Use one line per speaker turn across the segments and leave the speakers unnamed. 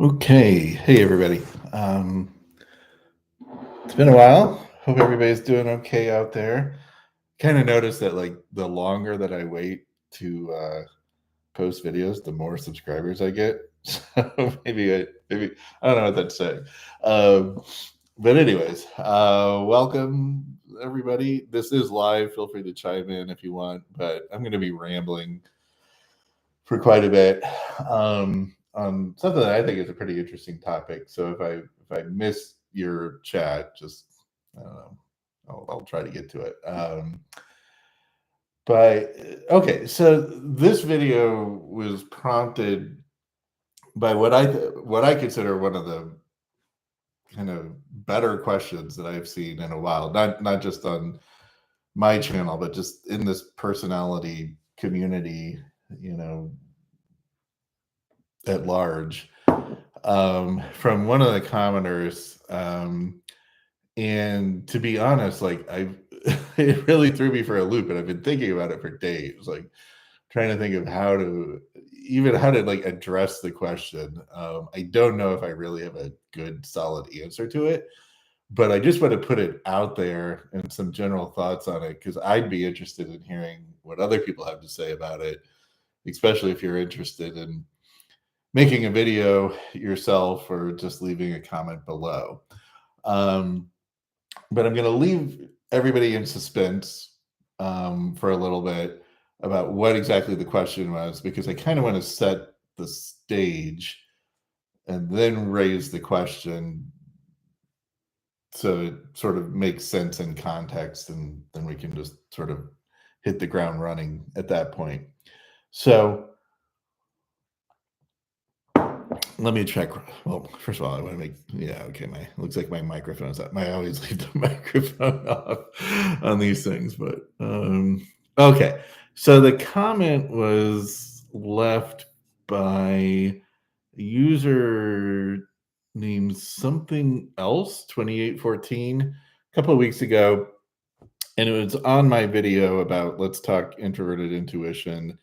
Okay. Hey, everybody. It's been a while. Hope everybody's doing okay out there. Kind of noticed that, like, the longer that I wait to post videos, the more subscribers I get. So maybe I don't know what that's saying. Um, but anyways, welcome everybody. This is live. Feel free to chime in if you want, but I'm going to be rambling for quite a bit on something that I think is a pretty interesting topic. So if I miss your chat, just I don't know, I'll try to get to it. But okay, so this video was prompted by what I consider one of the kind of better questions that I've seen in a while. Not just on my channel, but just in this personality community, you know, at large, from one of the commenters. And to be honest, like it really threw me for a loop, and I've been thinking about it for days, like trying to think of how to like address the question. I don't know if I really have a good solid answer to it, but I just want to put it out there and some general thoughts on it because I'd be interested in hearing what other people have to say about it, especially if you're interested in making a video yourself or just leaving a comment below. Um, but I'm going to leave everybody in suspense for a little bit about what exactly the question was, because I kind of want to set the stage and then raise the question so it sort of makes sense in context, and then we can just sort of hit the ground running at that point. So let me check. Well, first of all, I want to make, yeah, okay. Looks like my microphone's up. I always leave the microphone off on these things, but okay. So the comment was left by a user named something else 2814 a couple of weeks ago, and it was on my video about let's talk introverted intuition,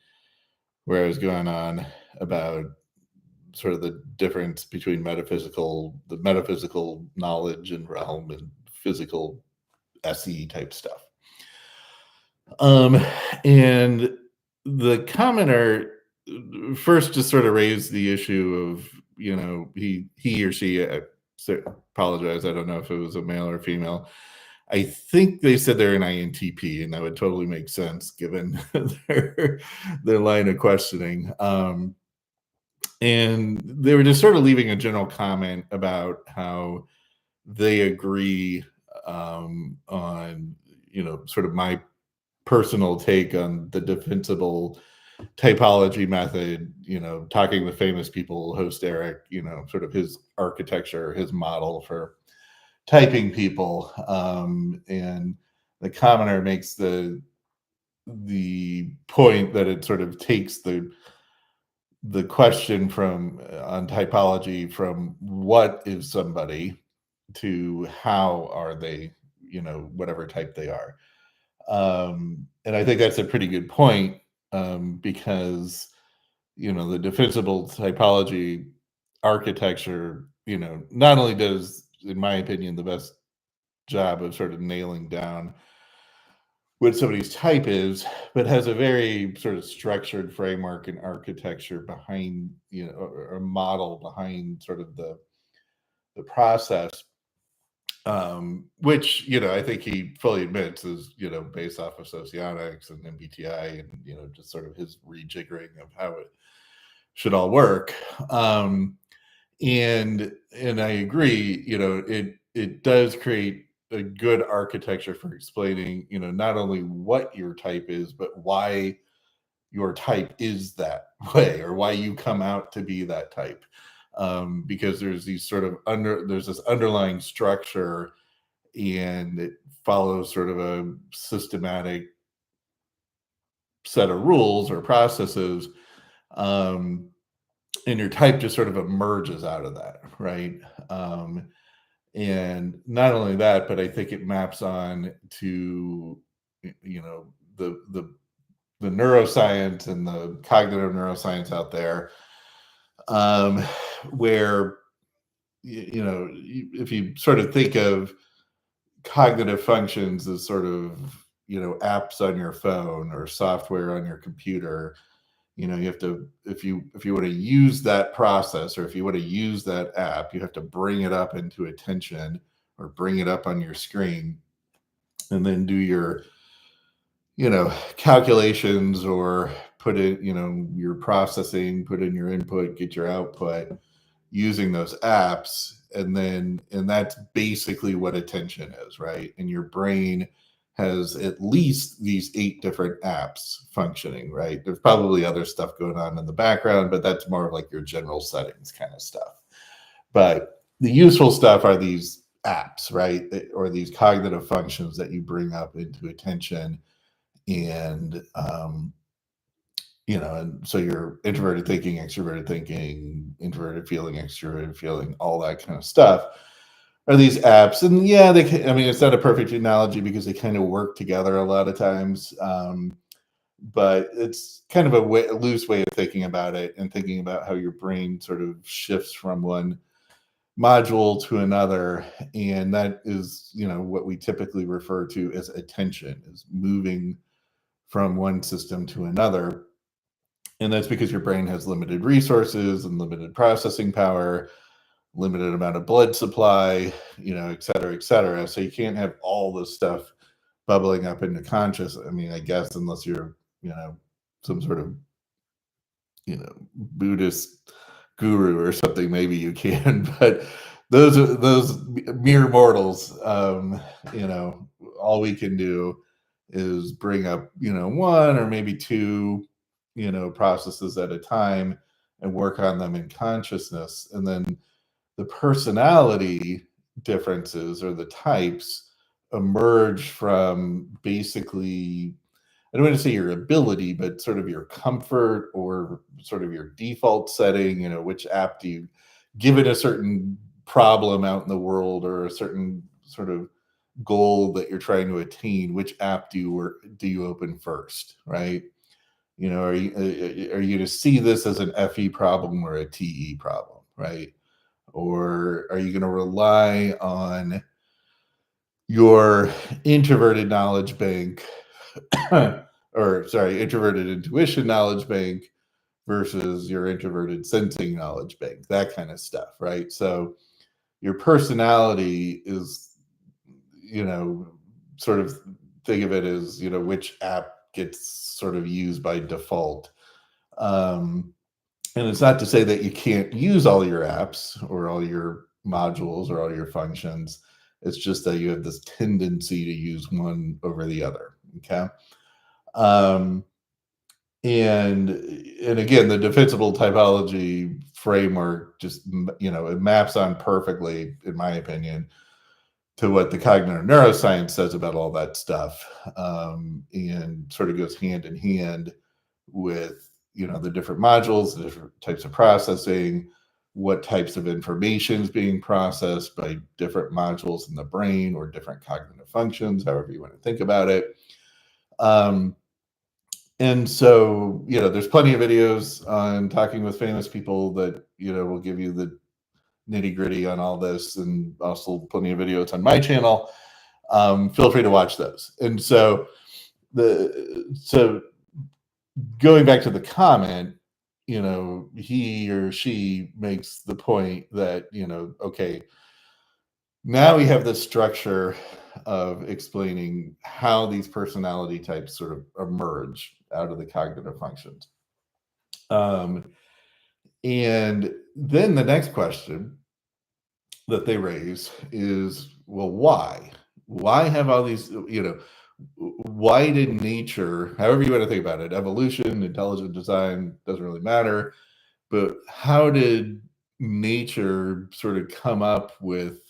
where I was going on about sort of the difference between the metaphysical knowledge and realm and physical SE type stuff. And the commenter first just sort of raised the issue of, he or she, I apologize, I don't know if it was a male or female. I think they said they're an INTP, and that would totally make sense given their line of questioning. And they were just sort of leaving a general comment about how they agree on, sort of my personal take on the defensible typology method, talking with famous people, host Eric, sort of his architecture, his model for typing people. And the commenter makes the point that it sort of takes the question from on typology from what is somebody to how are they, whatever type they are. And I think that's a pretty good point, because the defensible typology architecture, not only does, in my opinion, the best job of sort of nailing down what somebody's type is, but has a very sort of structured framework and architecture behind, or a model behind sort of the process, which, I think he fully admits is, based off of socionics and MBTI and, just sort of his rejiggering of how it should all work. And I agree, it does create a good architecture for explaining, not only what your type is, but why your type is that way, or why you come out to be that type. Because there's this underlying structure, and it follows sort of a systematic set of rules or processes. And your type just sort of emerges out of that, right? And not only that, but I think it maps on to, the neuroscience and the cognitive neuroscience out there, where, if you sort of think of cognitive functions as sort of, apps on your phone or software on your computer, you have to, if you want to use that process, or if you want to use that app, you have to bring it up into attention or bring it up on your screen, and then do your, calculations, or put it, your processing, put in your input, get your output using those apps. And that's basically what attention is, right? And your brain has at least these 8 different apps functioning, right? There's probably other stuff going on in the background, but that's more of like your general settings kind of stuff. But the useful stuff are these apps, right? Or these cognitive functions that you bring up into attention. And and so you're introverted thinking, extroverted thinking, introverted feeling, extroverted feeling, all that kind of stuff are these apps. And yeah, I mean, it's not a perfect analogy because they kind of work together a lot of times. But it's kind of a loose way of thinking about it, and thinking about how your brain sort of shifts from one module to another. And that is, what we typically refer to as attention, is moving from one system to another. And that's because your brain has limited resources and limited processing power, limited amount of blood supply, et cetera, et cetera. So you can't have all this stuff bubbling up into conscious. I mean, I guess unless you're, some sort of, Buddhist guru or something, maybe you can. But those mere mortals, all we can do is bring up, one or maybe two, processes at a time, and work on them in consciousness. And then the personality differences, or the types, emerge from basically, I don't want to say your ability, but sort of your comfort, or sort of your default setting. Which app do you, given a certain problem out in the world, or a certain sort of goal that you're trying to attain, which app do you open first, right? Are you going to see this as an FE problem or a TE problem, right? Or are you going to rely on your introverted knowledge bank, or sorry, introverted intuition knowledge bank versus your introverted sensing knowledge bank, that kind of stuff, right? So your personality is, sort of think of it as, which app gets sort of used by default. And it's not to say that you can't use all your apps, or all your modules, or all your functions. It's just that you have this tendency to use one over the other. Okay. Um, and again, the defensible typology framework just, it maps on perfectly, in my opinion, to what the cognitive neuroscience says about all that stuff, and sort of goes hand in hand with, the different modules, the different types of processing, what types of information is being processed by different modules in the brain, or different cognitive functions, however you want to think about it. And so, there's plenty of videos on Talking with Famous People that, will give you the nitty gritty on all this, and also plenty of videos on my channel. Feel free to watch those. And so going back to the comment, he or she makes the point that, okay, now we have this structure of explaining how these personality types sort of emerge out of the cognitive functions. And then the next question that they raise is, well, why? Why have all these, why did nature, however you want to think about it, evolution, intelligent design, doesn't really matter, but how did nature sort of come up with,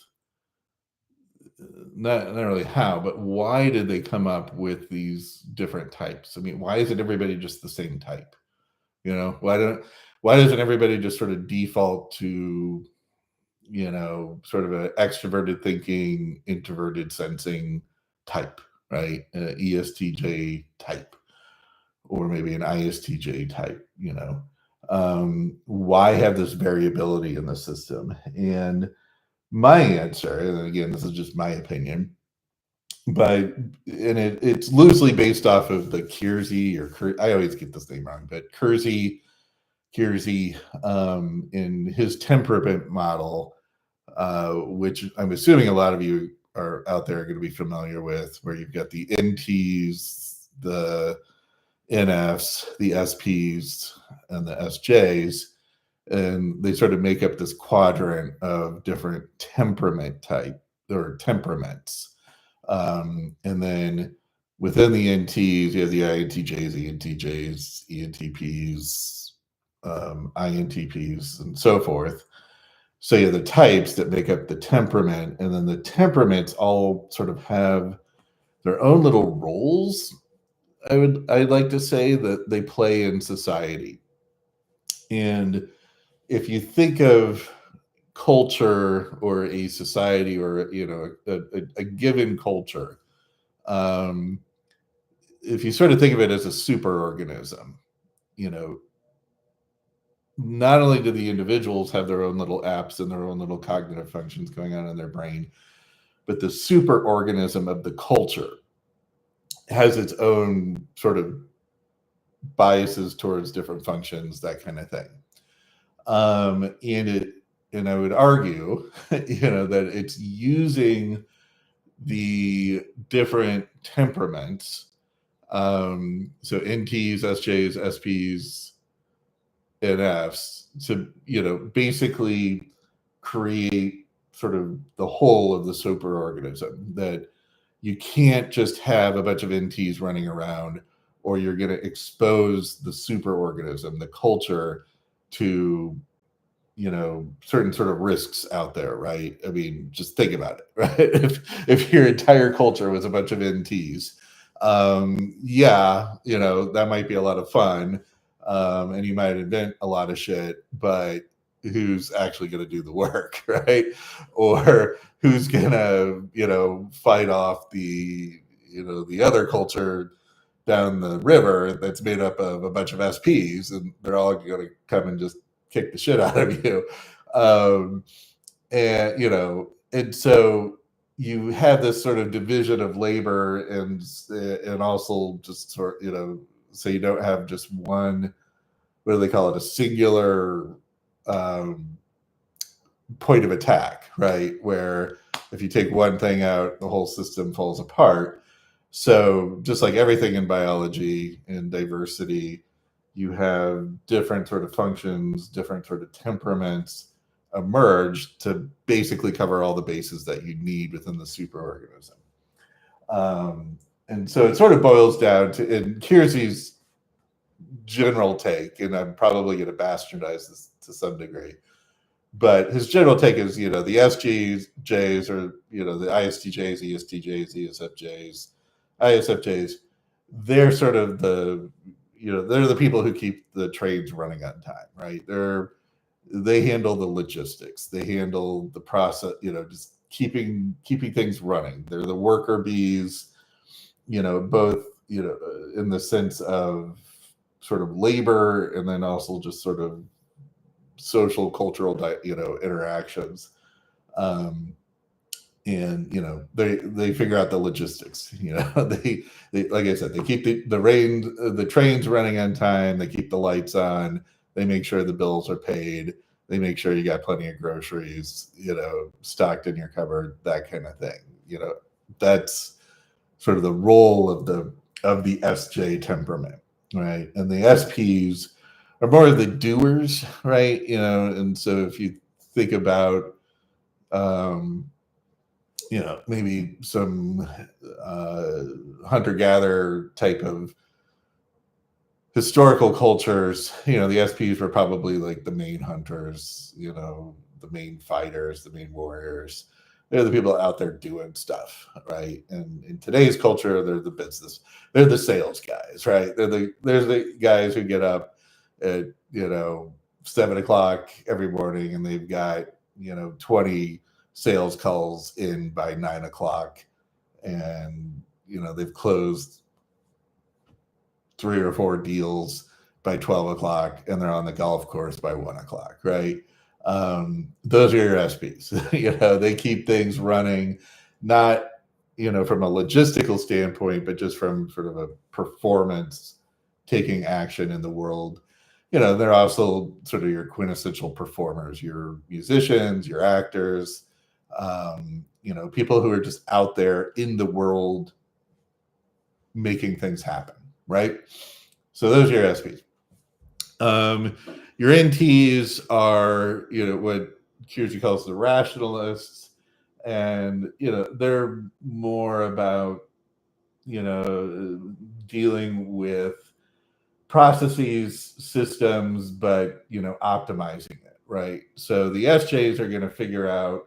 not really how, but why did they come up with these different types? I mean, why isn't everybody just the same type? Why doesn't everybody just sort of default to, sort of an extroverted thinking, introverted sensing type, right? An ESTJ type, or maybe an ISTJ type, Why have this variability in the system? And my answer, and again, this is just my opinion, but it's loosely based off of the Kiersey I always get this name wrong, but Kiersey in his temperament model, which I'm assuming a lot of you are out there going to be familiar with, where you've got the NTs, the NFs, the SPs, and the SJs, and they sort of make up this quadrant of different temperament type or temperaments. And then within the NTs, you have the INTJs, ENTJs, ENTPs, INTPs, and so forth. So you have the types that make up the temperament, and then the temperaments all sort of have their own little roles. I'd like to say that they play in society. And if you think of culture or a society or a given culture, if you sort of think of it as a super organism, not only do the individuals have their own little apps and their own little cognitive functions going on in their brain, but the super organism of the culture has its own sort of biases towards different functions, that kind of thing. And I would argue, that it's using the different temperaments, so NTs, SJs, SPs, and Fs, to basically create sort of the whole of the superorganism. That you can't just have a bunch of NTs running around, or you're going to expose the superorganism, the culture, to certain sort of risks out there, right? I mean, just think about it, right? If your entire culture was a bunch of NTs, that might be a lot of fun, and you might invent a lot of shit, but who's actually going to do the work, right? Or who's going to fight off the other culture down the river that's made up of a bunch of SPs, and they're all going to come and just kick the shit out of you. And so you have this sort of division of labor, and also just sort so you don't have just one, what do they call it, a singular point of attack, right? Where if you take one thing out, the whole system falls apart. So just like everything in biology and diversity, you have different sort of functions, different sort of temperaments emerge to basically cover all the bases that you need within the superorganism. And so it sort of boils down to, in Kiersey's general take, and I'm probably going to bastardize this to some degree, but his general take is, the SGJs, or, the ISTJs, ESTJs, ESFJs, ISFJs, they're sort of they're the people who keep the trains running on time, right? They handle the logistics. They handle the process, just keeping things running. They're the worker bees, both, in the sense of sort of labor, and then also just sort of social, cultural, interactions. And they figure out the logistics. They like I said, they keep the trains running on time. They keep the lights on. They make sure the bills are paid. They make sure you got plenty of groceries, stocked in your cupboard, that kind of thing. That's sort of the role of the SJ temperament, right? And the SPs are more of the doers, right? And so if you think about maybe some hunter-gatherer type of historical cultures, the SPs were probably like the main hunters, the main fighters, the main warriors. They're the people out there doing stuff, right? And in today's culture, they're the sales guys, right? They're the guys who get up at 7:00 every morning, and they've got 20 sales calls in by 9:00, and they've closed 3 or 4 deals by 12 o'clock and they're on the golf course by 1 o'clock, right? Those are your SPs. They keep things running, not, from a logistical standpoint, but just from sort of a performance taking action in the world. They're also sort of your quintessential performers, your musicians, your actors, people who are just out there in the world making things happen, right? So those are your SPs. Your NTs are, what Kierkegaard calls the rationalists, and they're more about dealing with processes, systems, but optimizing it, right? So the SJs are going to figure out,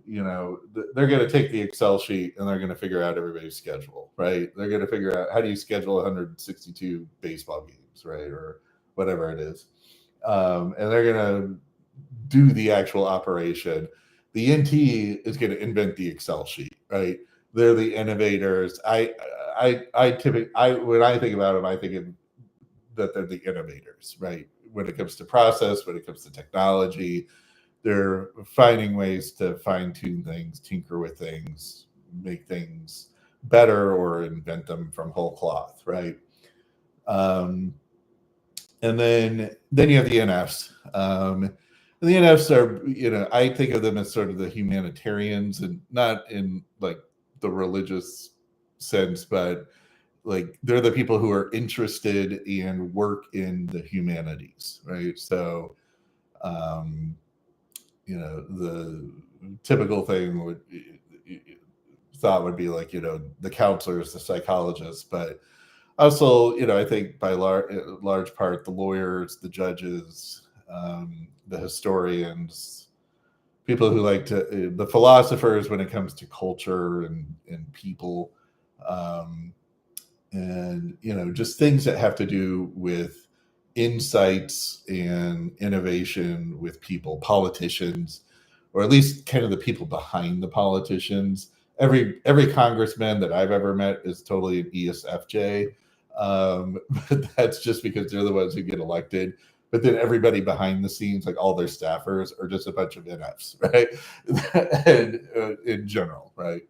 they're going to take the Excel sheet and they're going to figure out everybody's schedule, right? They're going to figure out, how do you schedule 162 baseball games, right, or whatever it is, and they're going to do the actual operation. The NT is going to invent the Excel sheet, right? They're the innovators. I typically, when I think about them, I think that they're the innovators, right? When it comes to process, when it comes to technology, they're finding ways to fine tune things, tinker with things, make things better, or invent them from whole cloth, right? And then you have the NFs. And the NFs are, I think of them as sort of the humanitarians, and not in like the religious sense, but like they're the people who are interested and work in the humanities, right? So, the typical thing would be like, the counselors, the psychologists, but also, I think by large part, the lawyers, the judges, the historians, people who like to, the philosophers when it comes to culture and people, and, just things that have to do with insights and innovation with people, politicians, or at least kind of the people behind the politicians. Every congressman that I've ever met is totally an ESFJ. But that's just because they're the ones who get elected. But then everybody behind the scenes, like all their staffers, are just a bunch of NFs, right? And in general, right?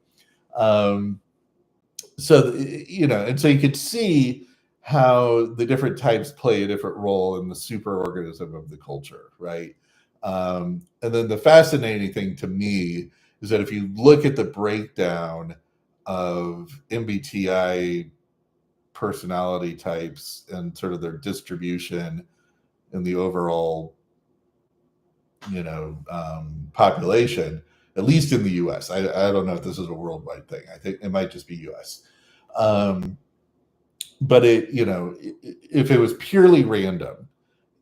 So and so you could see how the different types play a different role in the superorganism of the culture, right? And then the fascinating thing to me is that if you look at the breakdown of MBTI personality types and sort of their distribution in the overall, population, at least in the US. I don't know if this is a worldwide thing. I think it might just be US. But if it was purely random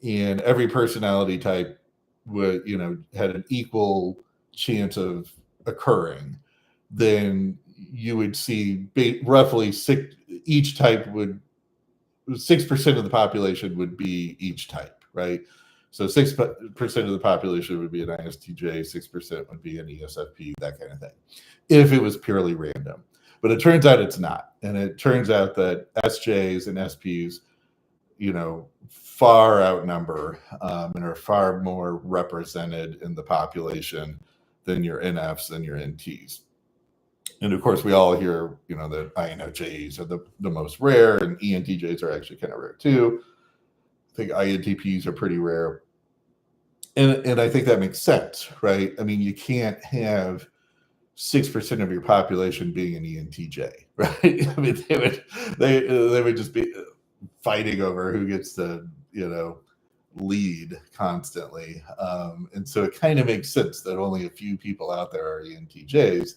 and every personality type would, had an equal chance of occurring, then you would see roughly each type would 6% of the population would be each type, right? So 6% of the population would be an ISTJ, 6% would be an ESFP, that kind of thing, if it was purely random. But it turns out it's not. And it turns out that SJs and SPs, far outnumber and are far more represented in the population than your NFs and your NTs. And of course, we all hear, that INFJs are the most rare, and ENTJs are actually kind of rare too. I think INTPs are pretty rare. And I think that makes sense, right? I mean, you can't have 6% of your population being an ENTJ, right? I mean, they would just be fighting over who gets to, lead constantly. And so it kind of makes sense that only a few people out there are ENTJs,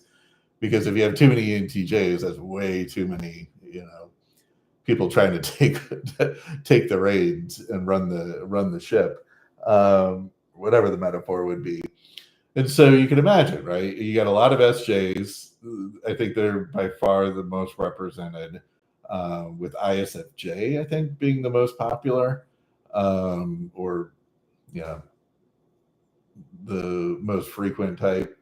because if you have too many ENTJs, that's way too many, people trying to take the reins and run the ship, whatever the metaphor would be. And so you can imagine, right? You got a lot of SJs. I think they're by far the most represented, with ISFJ, I think, being the most popular, or the most frequent type.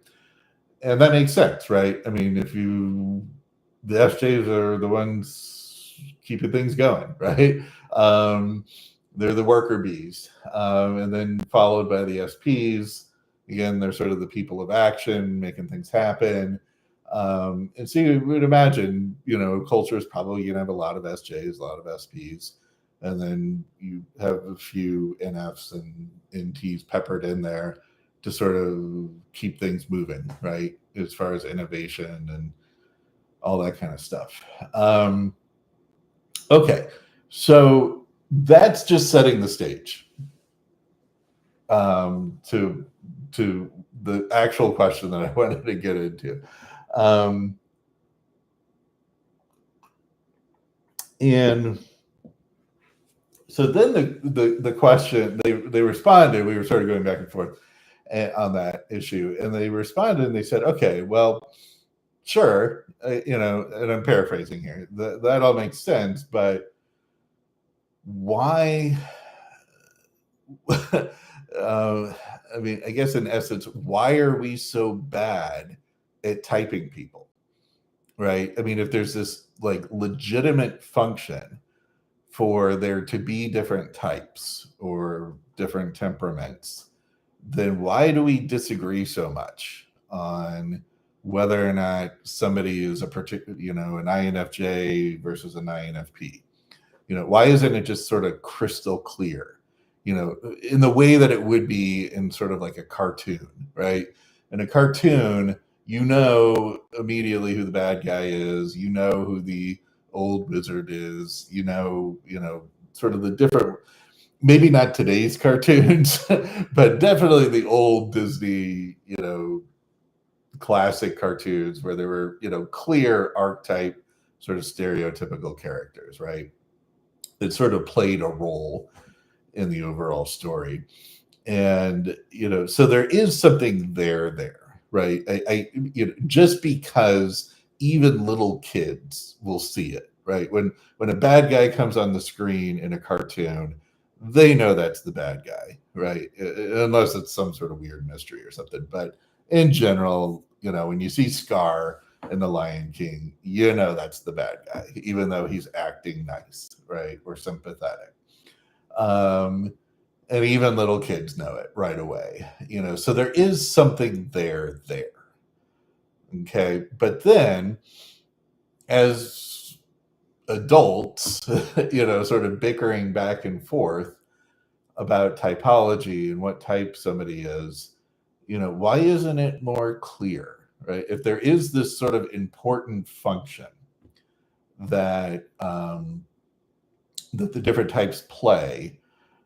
And that makes sense, right? I mean, the FJs are the ones keeping things going, right? they're the worker bees, and then followed by the SPs. Again, they're sort of the people of action, making things happen. And so you would imagine, culture is probably going to have a lot of SJs, a lot of SPs, and then you have a few NFs and NTs peppered in there to sort of keep things moving, right? As far as innovation and all that kind of stuff. Okay, so that's just setting the stage to the actual question that I wanted to get into. And so then the question, they responded, we were sort of going back and forth on that issue, and they responded and they said, okay, well, sure, and I'm paraphrasing here, that all makes sense, but why? I mean, I guess in essence, why are we so bad at typing people, right? I mean, if there's this like legitimate function for there to be different types or different temperaments, then why do we disagree so much on whether or not somebody is a particular, an INFJ versus an INFP? Why isn't it just sort of crystal clear, in the way that it would be in sort of like a cartoon, right? In a cartoon, immediately who the bad guy is, who the old wizard is, sort of the different, maybe not today's cartoons, but definitely the old Disney, classic cartoons where there were, clear archetype, sort of stereotypical characters, right? That sort of played a role in the overall story. And, so there is something there, right? Just because even little kids will see it, right? When a bad guy comes on the screen in a cartoon, they know that's the bad guy, right? Unless it's some sort of weird mystery or something. But in general, when you see Scar in The Lion King, that's the bad guy, even though he's acting nice, right? Or sympathetic. And even little kids know it right away, so there is something there. Okay. But then as adults, sort of bickering back and forth about typology and what type somebody is, why isn't it more clear, right? If there is this sort of important function that that the different types play,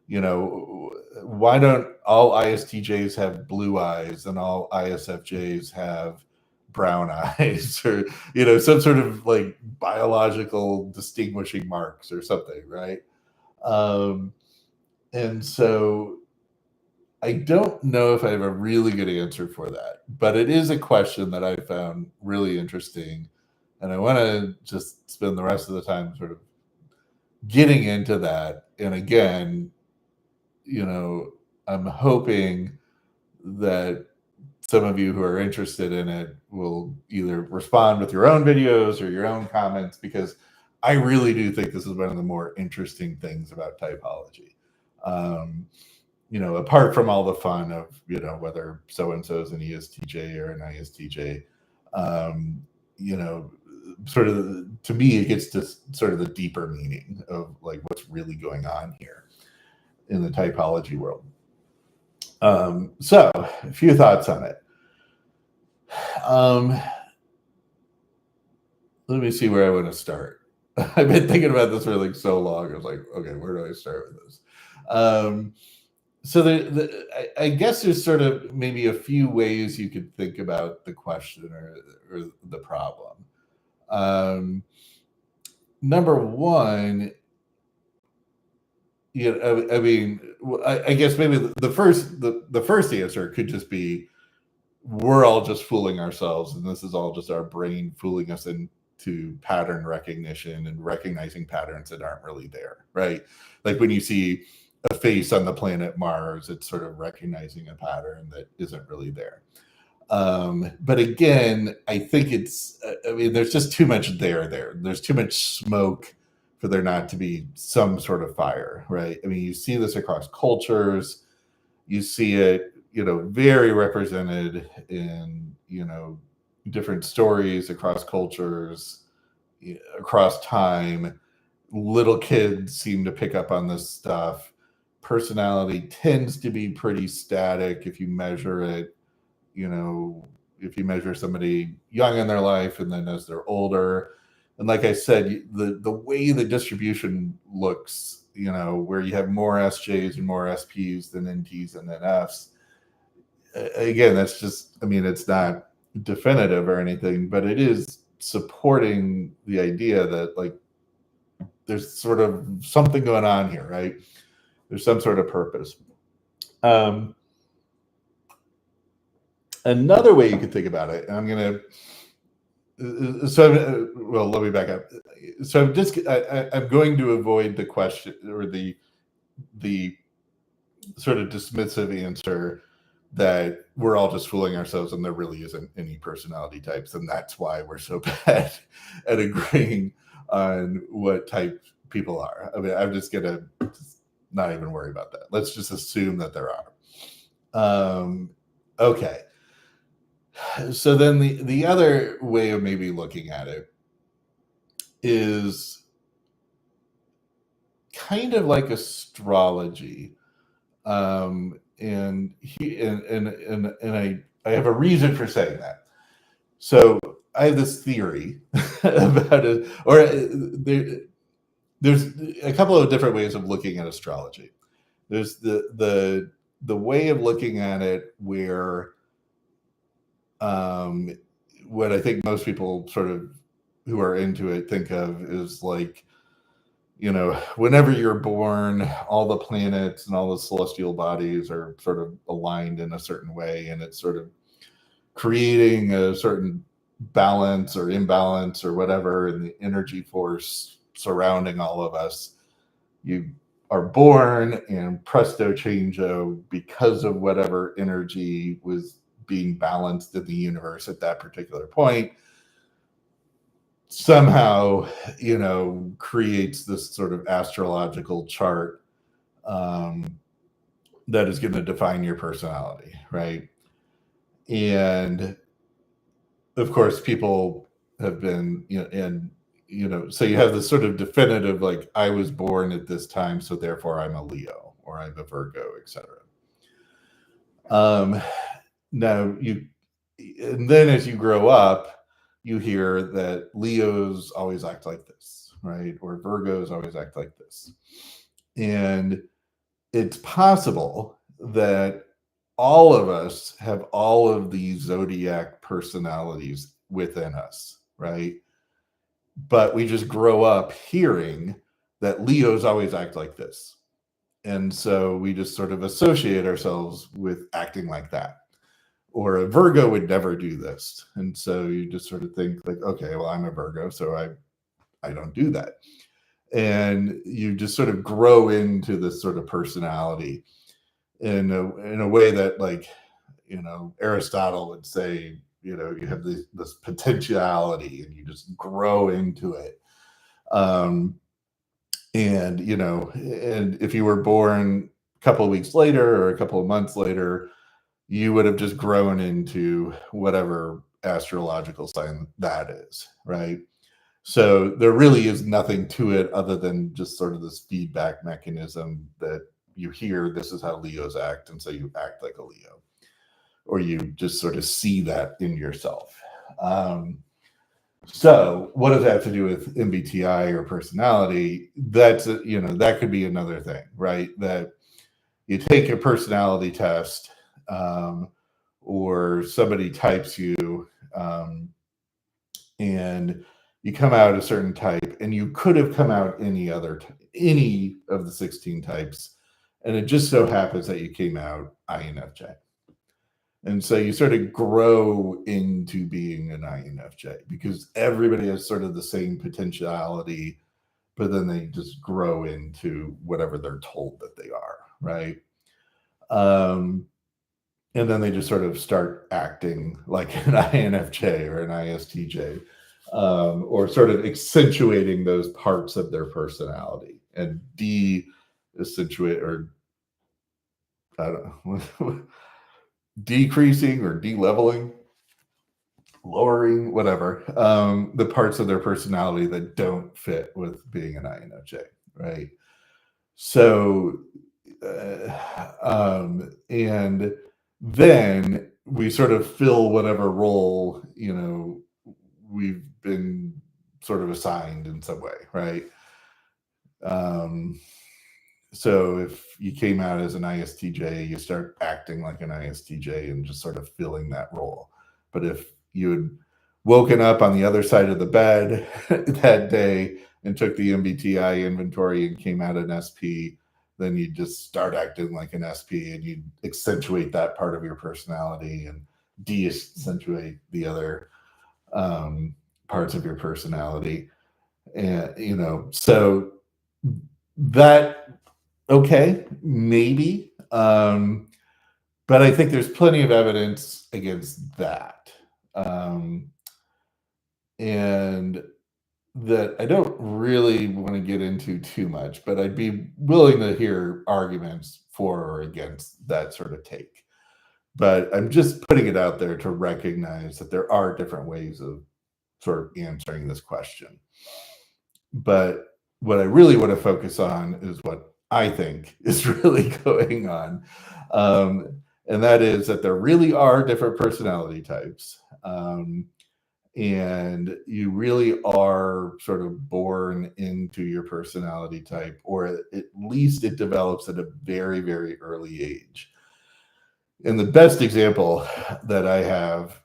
why don't all ISTJs have blue eyes and all ISFJs have brown eyes, or some sort of like biological distinguishing marks or something, right? And so I don't know if I have a really good answer for that, but it is a question that I found really interesting, and I want to just spend the rest of the time sort of getting into that. And again, I'm hoping that some of you who are interested in it will either respond with your own videos or your own comments, because I really do think this is one of the more interesting things about typology. Apart from all the fun of, whether so-and-so is an ESTJ or an ISTJ, sort of, to me, it gets to sort of the deeper meaning of like what's really going on here in the typology world. So a few thoughts on it. Let me see where I want to start. I've been thinking about this for like so long. I was like, okay, where do I start with this? So I guess there's sort of maybe a few ways you could think about the question or the problem. Number one, I mean, I guess maybe the first answer could just be, we're all just fooling ourselves, and this is all just our brain fooling us into pattern recognition and recognizing patterns that aren't really there, right? Like when you see a face on the planet Mars, it's sort of recognizing a pattern that isn't really there. But again, I think there's just too much there. There's too much smoke for there not to be some sort of fire, right? I mean, you see this across cultures. You see it, very represented in, different stories across cultures, across time. Little kids seem to pick up on this stuff. Personality tends to be pretty static if you measure it, if you measure somebody young in their life and then as they're older. And like I said, the way the distribution looks, where you have more SJs and more SPs than NTs and NFs. Again, that's just, it's not definitive or anything, but it is supporting the idea that like there's sort of something going on here, right? There's some sort of purpose. Another way you could think about it, and I'm going to, well, let me back up. So I'm going to avoid the question or the sort of dismissive answer that we're all just fooling ourselves and there really isn't any personality types. And that's why we're so bad at agreeing on what type people are. I mean, I'm just going to not even worry about that. Let's just assume that there are. Okay. So then the other way of maybe looking at it is kind of like astrology. And I have a reason for saying that. So I have this theory about it, or there's a couple of different ways of looking at astrology. There's the way of looking at it where what I think most people sort of who are into it think of is like, whenever you're born, all the planets and all the celestial bodies are sort of aligned in a certain way, and it's sort of creating a certain balance or imbalance or whatever in the energy force surrounding all of us. You are born, and presto changeo, because of whatever energy was being balanced in the universe at that particular point, somehow, creates this sort of astrological chart that is going to define your personality, right? And of course, people have been, so you have this sort of definitive, like, I was born at this time, so therefore I'm a Leo or I'm a Virgo, etc. Now and then as you grow up, you hear that Leos always act like this, right? Or Virgos always act like this. And it's possible that all of us have all of these zodiac personalities within us, right? But we just grow up hearing that Leos always act like this. And so we just sort of associate ourselves with acting like that. Or a Virgo would never do this. And so you just sort of think like, okay, well, I'm a Virgo, so I don't do that. And you just sort of grow into this sort of personality in a way that, like, Aristotle would say, you have this potentiality and you just grow into it. And if you were born a couple of weeks later or a couple of months later, you would have just grown into whatever astrological sign that is, right? So there really is nothing to it other than just sort of this feedback mechanism that you hear, this is how Leos act, and so you act like a Leo, or you just sort of see that in yourself. So what does that have to do with MBTI or personality? That's that could be another thing, right? That you take a personality test, or somebody types you, and you come out a certain type, and you could have come out any of the 16 types, and it just so happens that you came out INFJ. And so you sort of grow into being an INFJ because everybody has sort of the same potentiality, but then they just grow into whatever they're told that they are, right? And then they just sort of start acting like an INFJ or an ISTJ. or sort of accentuating those parts of their personality, and de-accentuate, or I don't know, decreasing or de-leveling, lowering, whatever, the parts of their personality that don't fit with being an INFJ, right? So, and then we sort of fill whatever role, we've been sort of assigned in some way, right? So if you came out as an ISTJ, you start acting like an ISTJ and just sort of filling that role. But if you had woken up on the other side of the bed that day and took the MBTI inventory and came out an SP, then you just start acting like an SP, and you accentuate that part of your personality and de-accentuate the other parts of your personality. And so that, okay, maybe, but I think there's plenty of evidence against that, and that I don't really want to get into too much, but I'd be willing to hear arguments for or against that sort of take. But I'm just putting it out there to recognize that there are different ways of sort of answering this question. But what I really want to focus on is what I think is really going on. And that is that there really are different personality types. And you really are sort of born into your personality type, or at least it develops at a very, very early age. And the best example that I have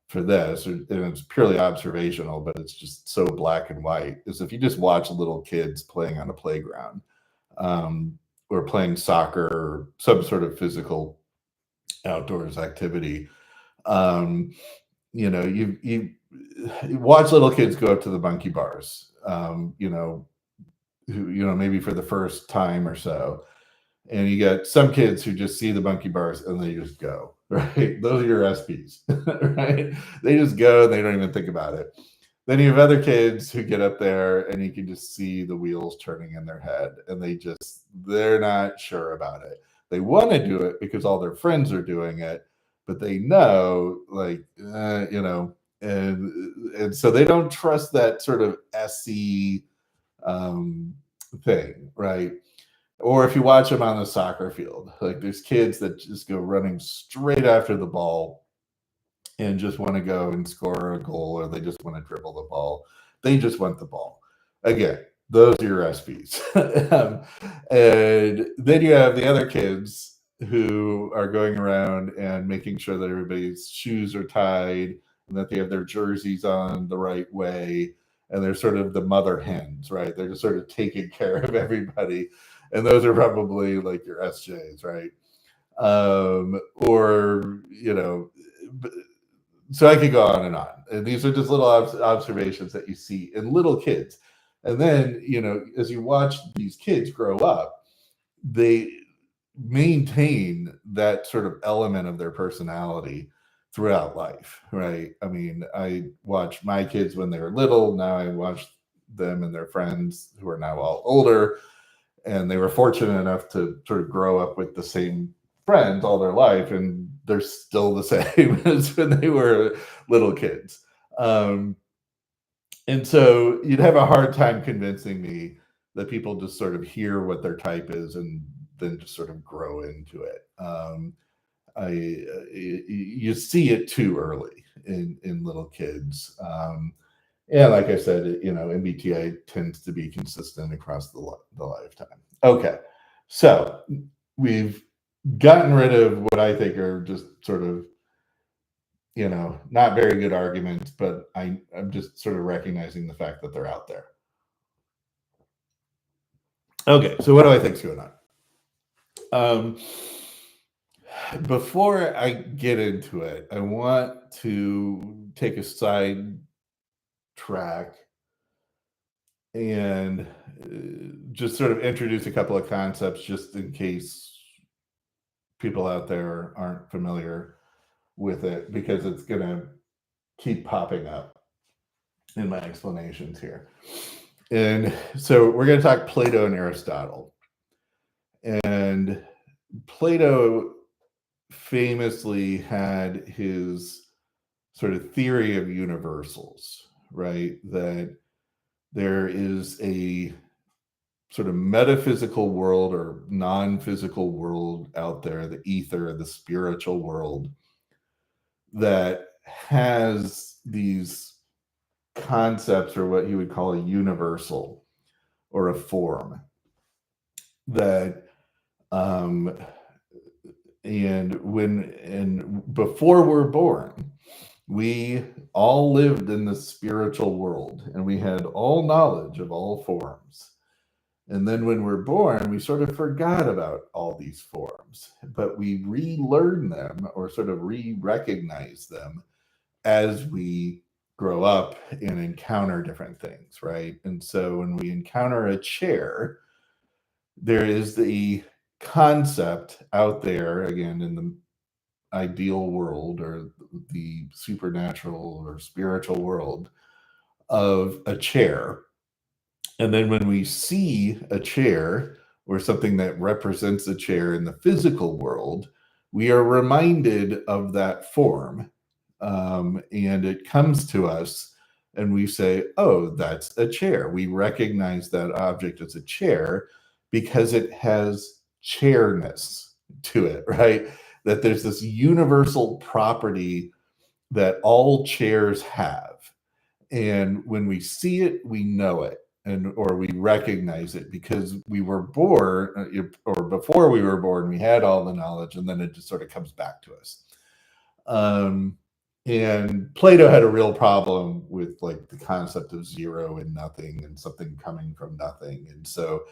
for this, and it's purely observational, but it's just so black and white, is if you just watch little kids playing on a playground, or playing soccer or some sort of physical outdoors activity. You watch little kids go up to the monkey bars, maybe for the first time or so. And you get some kids who just see the monkey bars and they just go, right? Those are your SPs, right? They just go and they don't even think about it. Then you have other kids who get up there and you can just see the wheels turning in their head, and they're not sure about it. They want to do it because all their friends are doing it, but they know, like, and so they don't trust that sort of SE thing, right? Or if you watch them on the soccer field, like there's kids that just go running straight after the ball and just want to go and score a goal, or they just want to dribble the ball. They just want the ball. Again, those are your SPs. And then you have the other kids who are going around and making sure that everybody's shoes are tied and that they have their jerseys on the right way. And they're sort of the mother hens, right? They're just sort of taking care of everybody. And those are probably like your SJs, right? Or, so I could go on and on. And these are just little observations that you see in little kids. And then, as you watch these kids grow up, they maintain that sort of element of their personality throughout life, right? I mean, I watch my kids when they were little. Now I watch them and their friends who are now all older. And they were fortunate enough to sort of grow up with the same friends all their life, and they're still the same as when they were little kids. And so you'd have a hard time convincing me that people just sort of hear what their type is and then just sort of grow into it. You see it too early in little kids. And like I said, MBTI tends to be consistent across the lifetime. Okay, so we've gotten rid of what I think are just sort of, not very good arguments, but I'm just sort of recognizing the fact that they're out there. Okay, so what do I think's going on? Before I get into it, I want to take a side track and just sort of introduce a couple of concepts just in case people out there aren't familiar with it, because it's going to keep popping up. in my explanations here. And so we're going to talk Plato and Aristotle. And Plato famously had his sort of theory of universals, right? That there is a sort of metaphysical world or non-physical world out there, the ether, the spiritual world, that has these concepts, or what he would call a universal or a form, that and before we're born, we all lived in the spiritual world and we had all knowledge of all forms. And then when we're born, we sort of forgot about all these forms, but we relearn them or sort of re-recognize them as we grow up and encounter different things, right? And so when we encounter a chair, there is the concept out there, again, in the ideal world or the supernatural or spiritual world, of a chair. And then when we see a chair or something that represents a chair in the physical world, we are reminded of that form. And it comes to us and we say, oh, that's a chair. We recognize that object as a chair because it has chairness to it, right? That there's this universal property that all chairs have. And when we see it, we know it, and or we recognize it because we were born, or before we were born, we had all the knowledge, and then it just sort of comes back to us. And Plato had a real problem with like the concept of zero and nothing and something coming from nothing. And so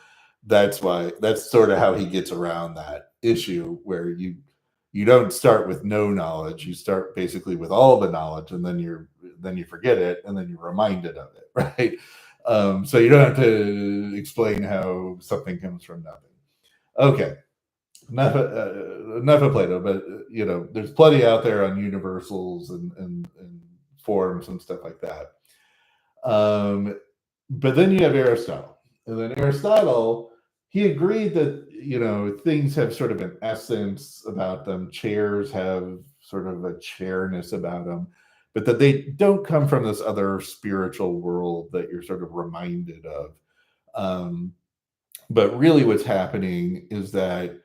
that's sort of how he gets around that issue, where you don't start with no knowledge. You start basically with all the knowledge, and then you forget it, and then you're reminded of it, right? So you don't have to explain how something comes from nothing. Okay, enough of Plato, but there's plenty out there on universals and forms and stuff like that. But then you have Aristotle, and then Aristotle, he agreed that things have sort of an essence about them. Chairs have sort of a chairness about them, but that they don't come from this other spiritual world that you're sort of reminded of. But really what's happening is that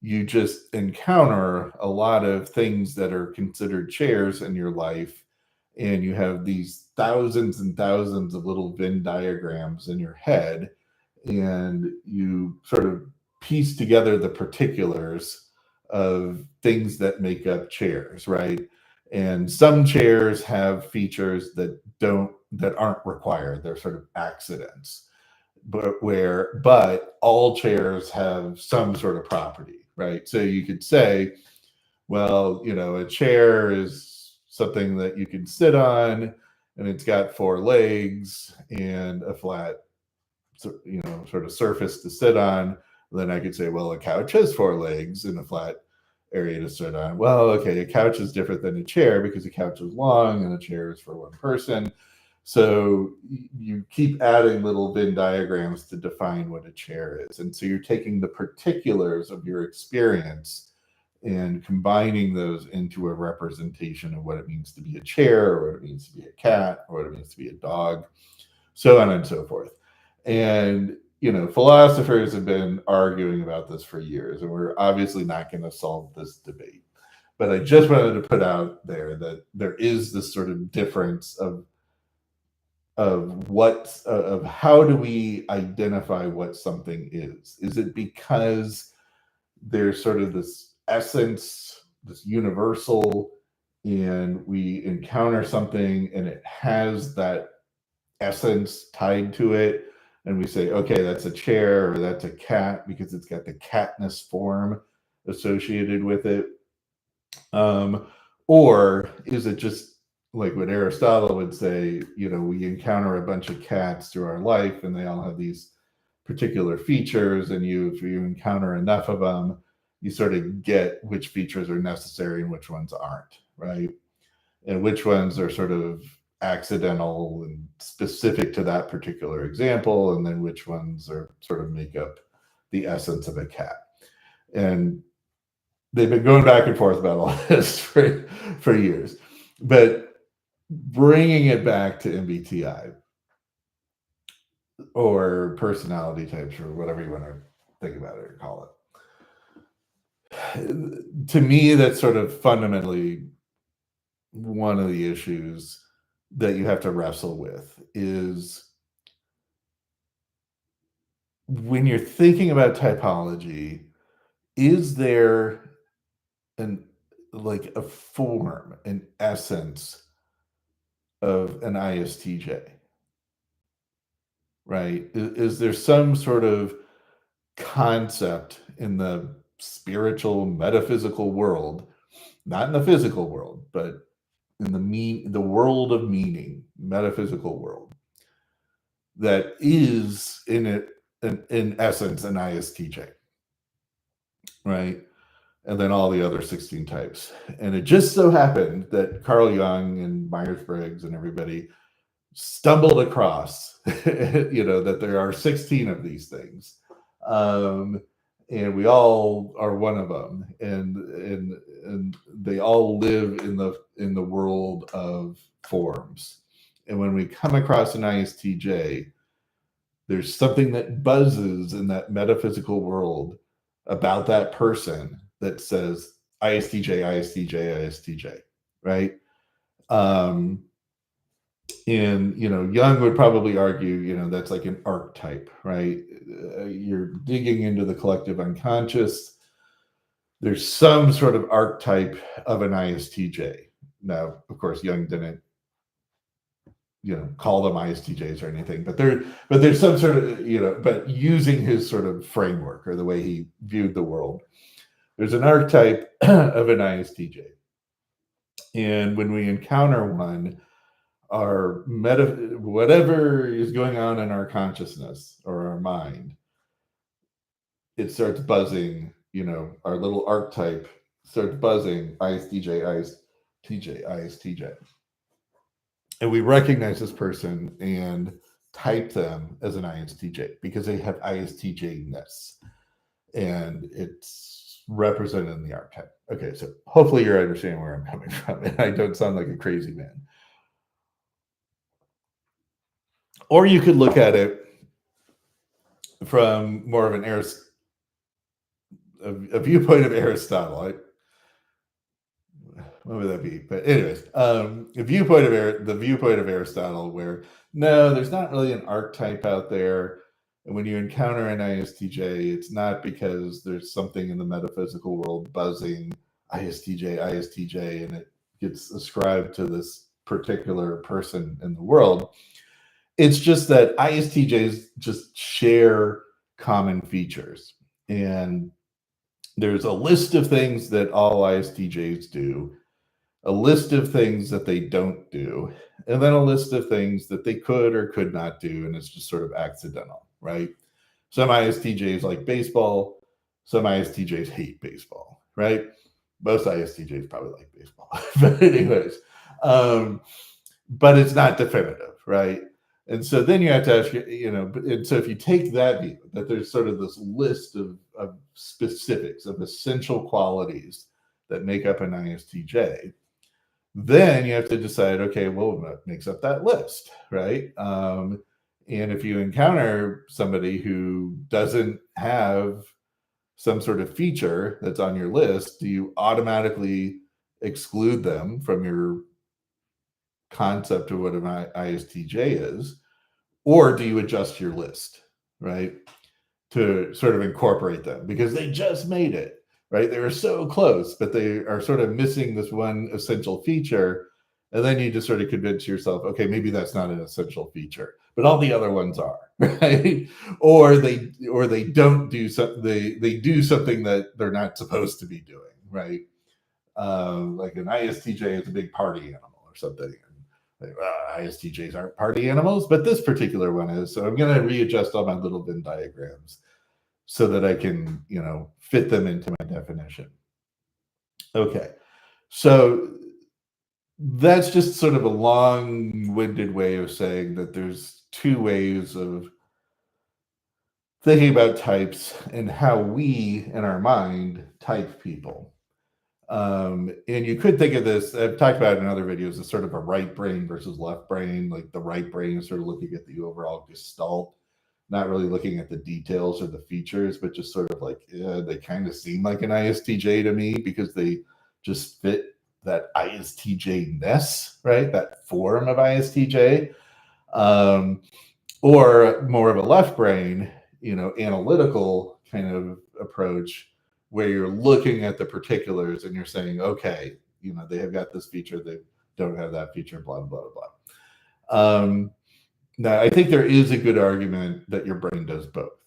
you just encounter a lot of things that are considered chairs in your life, and you have these thousands and thousands of little Venn diagrams in your head, and you sort of piece together the particulars of things that make up chairs, right? And some chairs have features that aren't required. They're sort of accidents. But all chairs have some sort of property, right? So you could say, well, a chair is something that you can sit on, and it's got four legs and a flat, sort of surface to sit on. Then I could say, well, a couch has four legs and a flat area to sit on. Well, okay, a couch is different than a chair because a couch is long and a chair is for one person. So you keep adding little Venn diagrams to define what a chair is. And so you're taking the particulars of your experience and combining those into a representation of what it means to be a chair, or what it means to be a cat, or what it means to be a dog, so on and so forth. And philosophers have been arguing about this for years, and we're obviously not going to solve this debate. But I just wanted to put out there that there is this sort of difference of how do we identify what something is? Is it because there's sort of this essence, this universal, and we encounter something and it has that essence tied to it, and we say, okay, that's a chair or that's a cat because it's got the catness form associated with it? Or is it just like what Aristotle would say, we encounter a bunch of cats through our life and they all have these particular features, and if you encounter enough of them, you sort of get which features are necessary and which ones aren't, right? And which ones are sort of accidental and specific to that particular example, and then which ones are sort of make up the essence of a cat. And they've been going back and forth about all this for years. But bringing it back to MBTI or personality types or whatever you want to think about it or call it, to me, that's sort of fundamentally one of the issues that you have to wrestle with is when you're thinking about typology, is there an like a form, an essence of an ISTJ, right? Is there some sort of concept in the spiritual, metaphysical world, not in the physical world, but in the world of meaning, metaphysical world, that is in essence an ISTJ, right? And then all the other 16 types. And it just so happened that Carl Jung and Myers-Briggs and everybody stumbled across, that there are 16 of these things. And we all are one of them. And they all live in the world of forms. And when we come across an ISTJ, there's something that buzzes in that metaphysical world about that person that says ISTJ, ISTJ, ISTJ, right? And Jung would probably argue, that's like an archetype, right? You're digging into the collective unconscious. There's some sort of archetype of an ISTJ. Now, of course, Jung didn't call them ISTJs or anything, but there's some sort of, but using his sort of framework or the way he viewed the world, there's an archetype of an ISTJ. And when we encounter one, whatever is going on in our consciousness or our mind, it starts buzzing, our little archetype starts buzzing, ISTJ, ISTJ, ISTJ. And we recognize this person and type them as an ISTJ because they have ISTJ-ness. And it's represented in the archetype. Okay, so hopefully you're understanding where I'm coming from, and I don't sound like a crazy man. Or you could look at it from more of a viewpoint of Aristotle. What would that be? But anyways, the viewpoint of Aristotle, where no, there's not really an archetype out there. And when you encounter an ISTJ, it's not because there's something in the metaphysical world buzzing ISTJ, ISTJ, and it gets ascribed to this particular person in the world. It's just that ISTJs just share common features. And there's a list of things that all ISTJs do, a list of things that they don't do, and then a list of things that they could or could not do, and it's just sort of accidental, right? Some ISTJs like baseball, some ISTJs hate baseball, right? Most ISTJs probably like baseball, but anyways, but it's not definitive, right? And so then you have to ask, and so if you take that view, that there's sort of this list of specifics, of essential qualities that make up an ISTJ, then you have to decide, okay, well, what makes up that list, right? And if you encounter somebody who doesn't have some sort of feature that's on your list, do you automatically exclude them from your concept of what an ISTJ is, or do you adjust your list, right, to sort of incorporate them because they just made it, right? They were so close, but they are sort of missing this one essential feature, and then you just sort of convince yourself, okay, maybe that's not an essential feature, but all the other ones are, right? Or they don't do something, they do something that they're not supposed to be doing, right? Like an ISTJ is a big party animal or something. ISTJs aren't party animals, but this particular one is. So I'm going to readjust all my little Venn diagrams so that I can, fit them into my definition. Okay. So that's just sort of a long-winded way of saying that there's two ways of thinking about types and how we, in our mind, type people. And you could think of this, I've talked about it in other videos, as sort of a right brain versus left brain. Like the right brain is sort of looking at the overall gestalt, not really looking at the details or the features, but just sort of like, yeah, they kind of seem like an ISTJ to me because they just fit that ISTJ-ness, right? That form of ISTJ. Um, or more of a left brain, analytical kind of approach where you're looking at the particulars and you're saying, okay, they have got this feature, they don't have that feature, blah, blah, blah. Now, I think there is a good argument that your brain does both,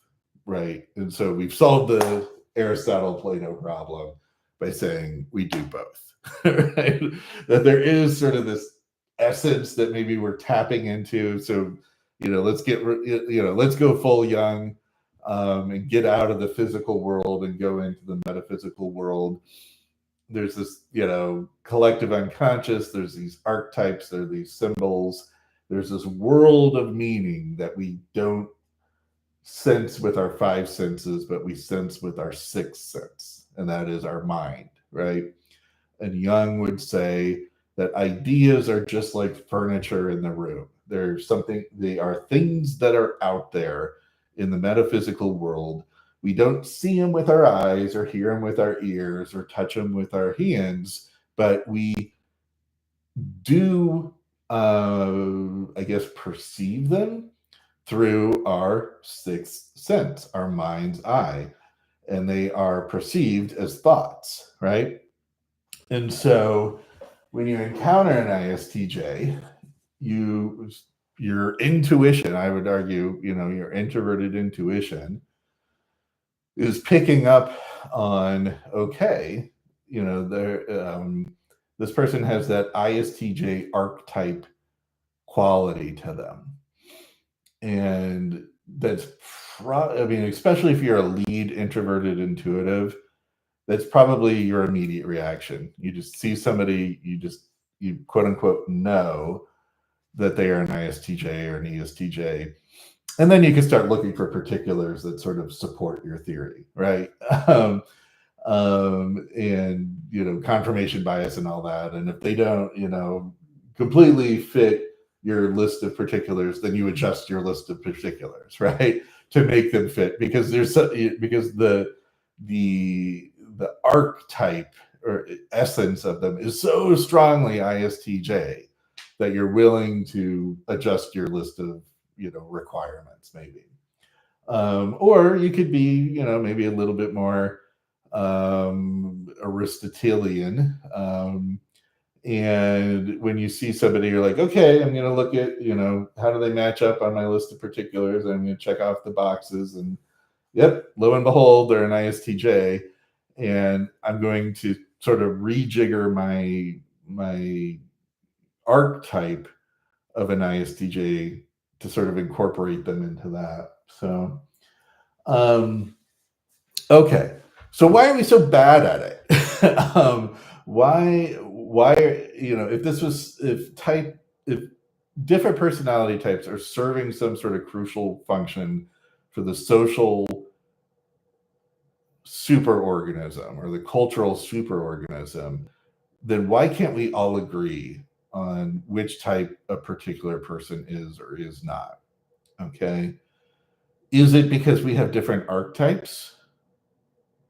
right? And so we've solved the Aristotle-Plato problem by saying we do both, right? That there is sort of this essence that maybe we're tapping into. So, let's go full Jung, and get out of the physical world and go into the metaphysical world. There's this, collective unconscious. There's these archetypes. There are these symbols. There's this world of meaning that we don't sense with our five senses, but we sense with our sixth sense, and that is our mind, right? And Jung would say that ideas are just like furniture in the room. They are things that are out there in the metaphysical world. We don't see them with our eyes or hear them with our ears or touch them with our hands, but we do, I guess, perceive them through our sixth sense, our mind's eye, and they are perceived as thoughts, right? And so when you encounter an ISTJ, your intuition, I would argue, your introverted intuition is picking up on, okay, this person has that ISTJ archetype quality to them. And that's especially if you're a lead introverted intuitive, that's probably your immediate reaction. You just see somebody, you quote unquote know that they are an ISTJ or an ESTJ. And then you can start looking for particulars that sort of support your theory, right? And confirmation bias and all that. And if they don't, completely fit your list of particulars, then you adjust your list of particulars, right, to make them fit, because the archetype or essence of them is so strongly ISTJ that you're willing to adjust your list of requirements, maybe. Or you could be maybe a little bit more Aristotelian, and when you see somebody, you're like, okay, I'm going to look at how do they match up on my list of particulars, I'm going to check off the boxes, and yep, lo and behold, they're an ISTJ, and I'm going to sort of rejigger my archetype of an ISTJ to sort of incorporate them into that. So, okay. So why are we so bad at it? Why, if different personality types are serving some sort of crucial function for the social superorganism or the cultural superorganism, then why can't we all agree on which type a particular person is or is not? Okay. Is it because we have different archetypes?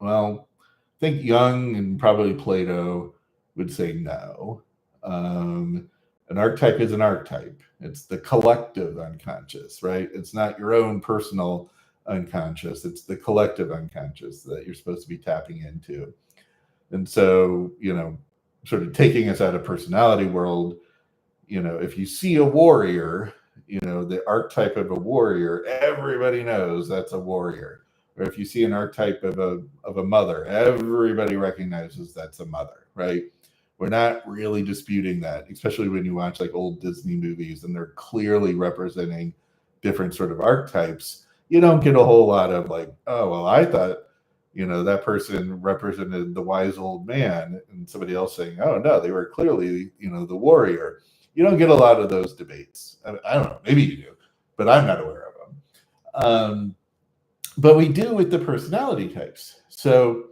Well, I think Jung and probably Plato would say no. An archetype is an archetype. It's the collective unconscious, right? It's not your own personal unconscious. It's the collective unconscious that you're supposed to be tapping into. And so, sort of taking us out of personality world, if you see a warrior, the archetype of a warrior, everybody knows that's a warrior. Or if you see an archetype of a mother, everybody recognizes that's a mother, right? We're not really disputing that, especially when you watch like old Disney movies and they're clearly representing different sort of archetypes. You don't get a whole lot of like, oh, well, I thought that person represented the wise old man, and somebody else saying, oh no, they were clearly, the warrior. You don't get a lot of those debates. I don't know, maybe you do, but I'm not aware of them. But we do with the personality types. So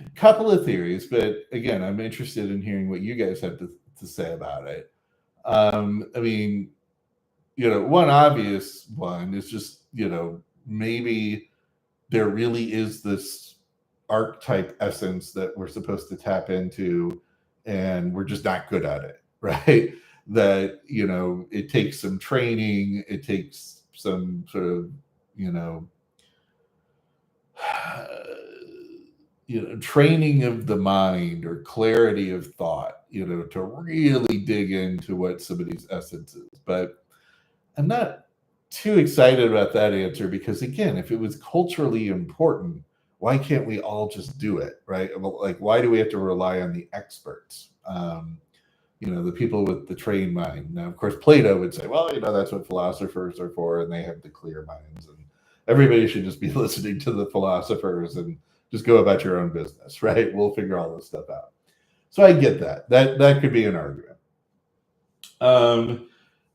a couple of theories, but again, I'm interested in hearing what you guys have to say about it. I mean, one obvious one is just, maybe there really is this archetype essence that we're supposed to tap into, and we're just not good at it, right? That, it takes some training, it takes some sort of, training of the mind or clarity of thought, to really dig into what somebody's essence is. But I'm not too excited about that answer because, again, if it was culturally important, why can't we all just do it, right? Like, why do we have to rely on the experts? The people with the trained mind. Now, of course, Plato would say, well, that's what philosophers are for, and they have the clear minds, and everybody should just be listening to the philosophers and just go about your own business, right? We'll figure all this stuff out. So I get that. That could be an argument.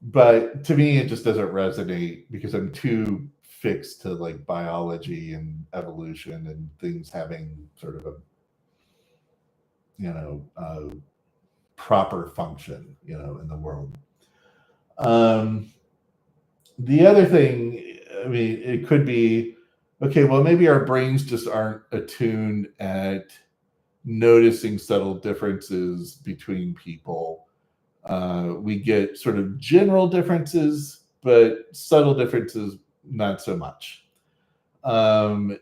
But to me, it just doesn't resonate because I'm too fixed to like biology and evolution and things having sort of a proper function, in the world. The other thing, I mean, it could be, okay, well, maybe our brains just aren't attuned at noticing subtle differences between people. We get sort of general differences, but subtle differences, not so much. And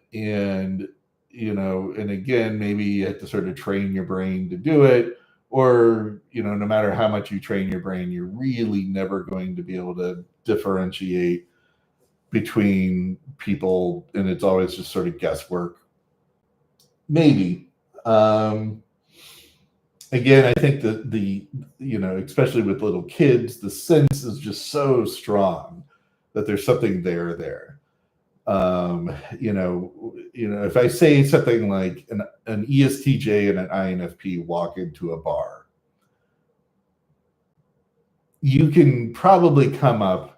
again, maybe you have to sort of train your brain to do it, or, no matter how much you train your brain, you're really never going to be able to differentiate between people, and it's always just sort of guesswork. Maybe. Again, I think that especially with little kids, the sense is just so strong that there's something there. If I say something like an ESTJ and an INFP walk into a bar, you can probably come up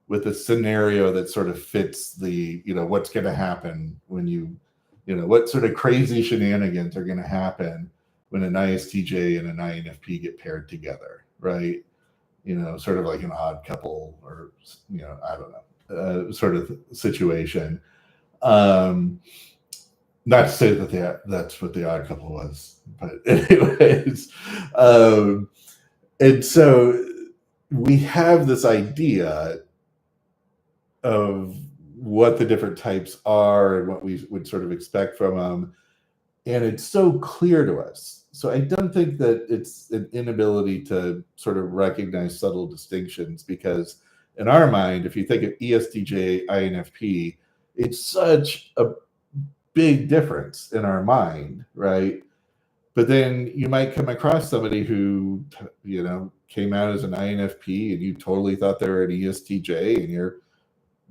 with a scenario that sort of fits the, what's going to happen when what sort of crazy shenanigans are going to happen when an ISTJ and an INFP get paired together, right? Sort of like an odd couple, or, I don't know, sort of situation. Not to say that that's what the odd couple was, but anyways. And so we have this idea of what the different types are and what we would sort of expect from them. And it's so clear to us. So I don't think that it's an inability to sort of recognize subtle distinctions, because in our mind, if you think of ESTJ, INFP, it's such a big difference in our mind, right? But then you might come across somebody who, came out as an INFP and you totally thought they were an ESTJ, and you're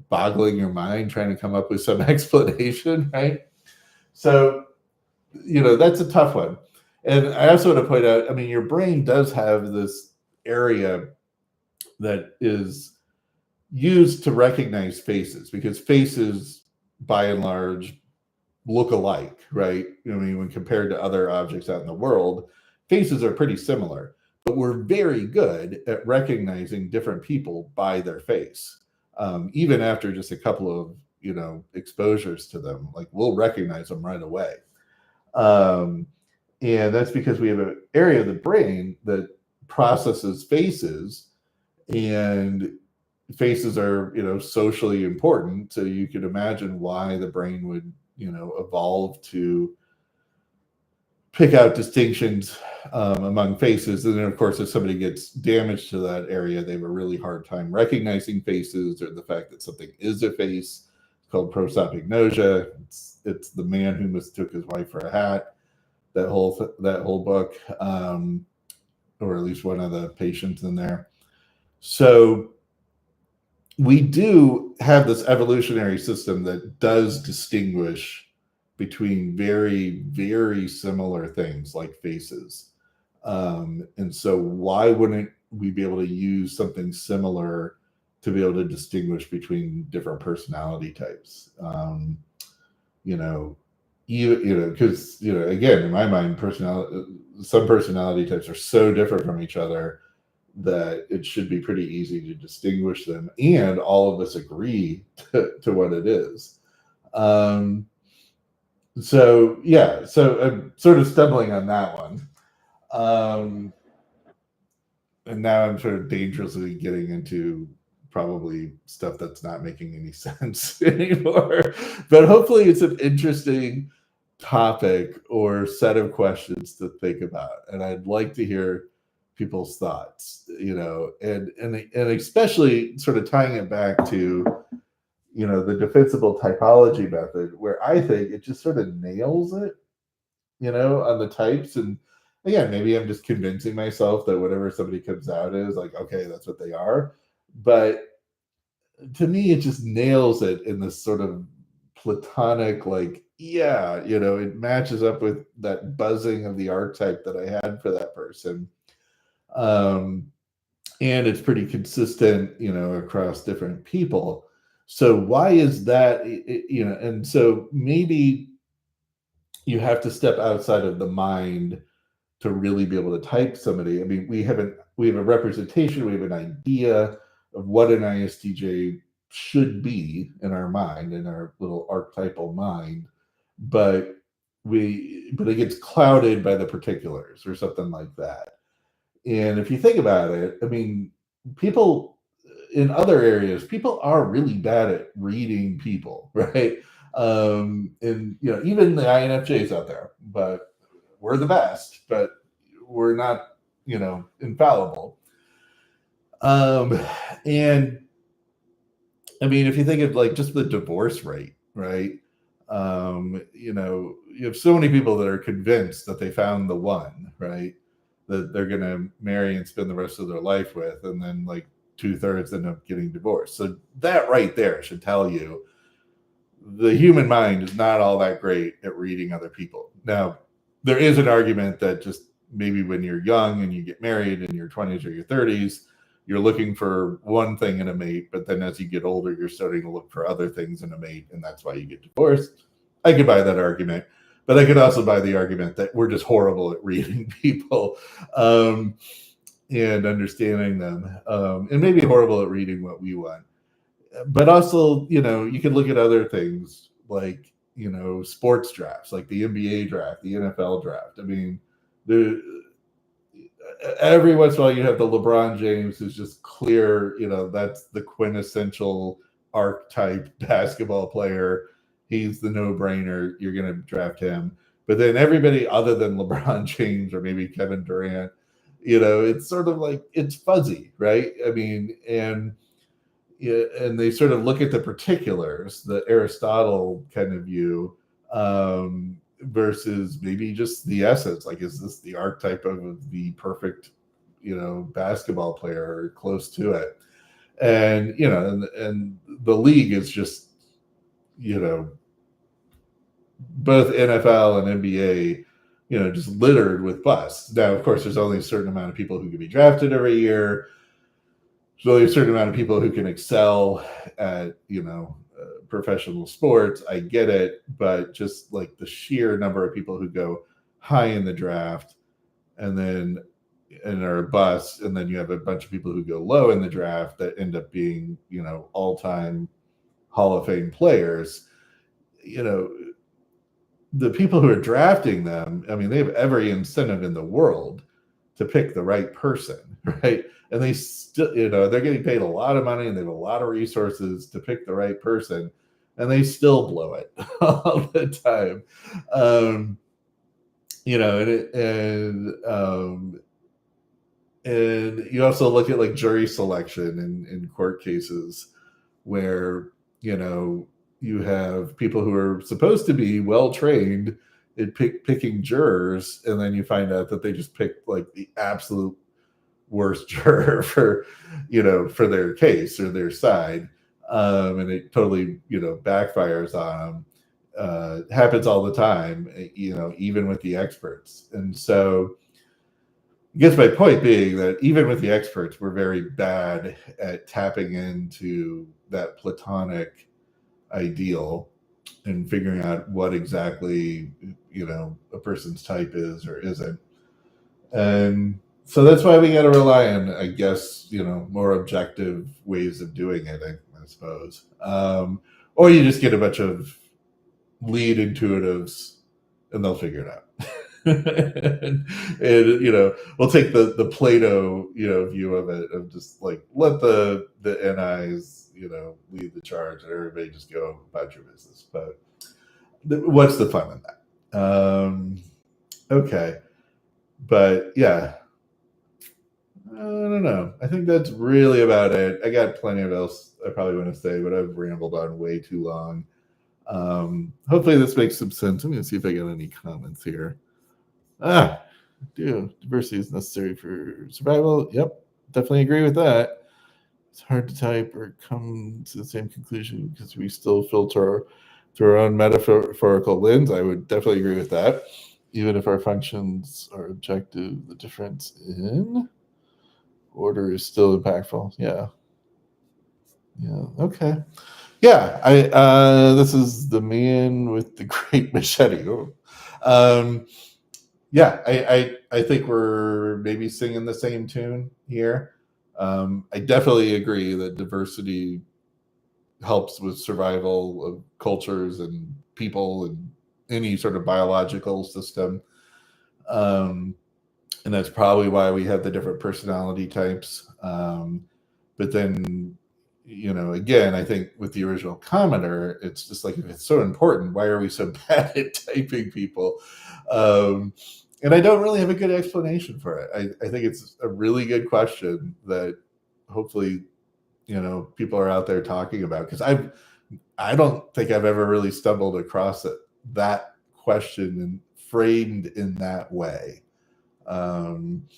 boggling your mind trying to come up with some explanation, right? So, that's a tough one. And I also want to point out, I mean, your brain does have this area that is used to recognize faces, because faces, by and large, look alike, right? I mean, when compared to other objects out in the world, faces are pretty similar, but we're very good at recognizing different people by their face. Even after just a couple of, exposures to them, like we'll recognize them right away. And that's because we have an area of the brain that processes faces, and faces are, socially important. So you could imagine why the brain would, evolve to pick out distinctions among faces. And then, of course, if somebody gets damage to that area, they have a really hard time recognizing faces, or the fact that something is a face. It's called prosopagnosia. It's the man who mistook his wife for a hat. That whole book, or at least one of the patients in there. So we do have this evolutionary system that does distinguish between very, very similar things like faces. And so why wouldn't we be able to use something similar to be able to distinguish between different personality types? You know, because again, in my mind, some personality types are so different from each other that it should be pretty easy to distinguish them, and all of us agree to what it is. Um, so yeah, so I'm sort of stumbling on that one. And now I'm sort of dangerously getting into probably stuff that's not making any sense anymore. But hopefully, it's an interesting topic or set of questions to think about. And I'd like to hear people's thoughts, and especially sort of tying it back to the defensible typology method, where I think it just sort of nails it, on the types. And again, maybe I'm just convincing myself that whatever somebody comes out is like, okay, that's what they are. But to me, it just nails it in this sort of platonic, like, yeah, it matches up with that buzzing of the archetype that I had for that person. Um, and it's pretty consistent, across different people. So why is that? And so maybe you have to step outside of the mind to really be able to type somebody. I mean, we have a representation, we have an idea of what an ISTJ should be in our mind, in our little archetypal mind, but it gets clouded by the particulars or something like that. And if you think about it, I mean, people in other areas, people are really bad at reading people, right? And even the INFJs out there, but we're the best, but we're not, infallible. And I mean, if you think of like just the divorce rate, right? You have so many people that are convinced that they found the one, right? That they're going to marry and spend the rest of their life with, and then like 2/3 end up getting divorced. So that right there should tell you the human mind is not all that great at reading other people. Now, there is an argument that just maybe when you're young and you get married in your 20s or your 30s, you're looking for one thing in a mate, but then as you get older, you're starting to look for other things in a mate, and that's why you get divorced. I could buy that argument, but I could also buy the argument that we're just horrible at reading people and understanding them, and maybe horrible at reading what we want. But also, you can look at other things like, sports drafts, like the NBA draft, the NFL draft. I mean, every once in a while you have the LeBron James who's just clear, that's the quintessential archetype basketball player. He's the no-brainer. You're going to draft him. But then everybody other than LeBron James or maybe Kevin Durant, it's sort of like it's fuzzy, right? I mean, and they sort of look at the particulars, the Aristotle kind of view, versus maybe just the essence. Like, is this the archetype of the perfect, basketball player or close to it? And and the league is just, both NFL and NBA, just littered with busts. Now, of course, there's only a certain amount of people who can be drafted every year. There's only a certain amount of people who can excel at, professional sports. I get it, but just like the sheer number of people who go high in the draft and are a bust, and then you have a bunch of people who go low in the draft that end up being, all-time Hall of Fame players. The people who are drafting them, I mean, they have every incentive in the world to pick the right person, right? And they still, they're getting paid a lot of money and they have a lot of resources to pick the right person, and they still blow it all the time. And you also look at like jury selection in court cases where, you have people who are supposed to be well trained in picking jurors, and then you find out that they just picked like the absolute worst juror for their case or their side, and it totally backfires on them. happens all the time, even with the experts. And so I guess my point being that even with the experts, we're very bad at tapping into that platonic ideal and figuring out what exactly a person's type is or isn't. And so that's why we got to rely on, I guess, more objective ways of doing it, I suppose. Or you just get a bunch of lead intuitives and they'll figure it out. and we'll take the Plato view of it, of just like let the NIs lead the charge and everybody just go about your business. But what's the fun in that? Okay, but yeah, I don't know. I think that's really about it. I got plenty of else I probably want to say, but I've rambled on way too long. Hopefully this makes some sense. I'm going to see if I got any comments here. Diversity is necessary for survival. Yep, definitely agree with that. It's hard to type or come to the same conclusion because we still filter through our own metaphorical lens. I would definitely agree with that. Even if our functions are objective, the difference in order is still impactful. Yeah. Okay. Yeah. This is the man with the great machete. Yeah, I think we're maybe singing the same tune here. I definitely agree that diversity helps with survival of cultures and people and any sort of biological system. And that's probably why we have the different personality types. But then, again, I think with the original commenter, it's just like, if it's so important, why are we so bad at typing people? And I don't really have a good explanation for it. I think it's a really good question that hopefully, people are out there talking about, because I don't think I've ever really stumbled across that question and framed in that way. And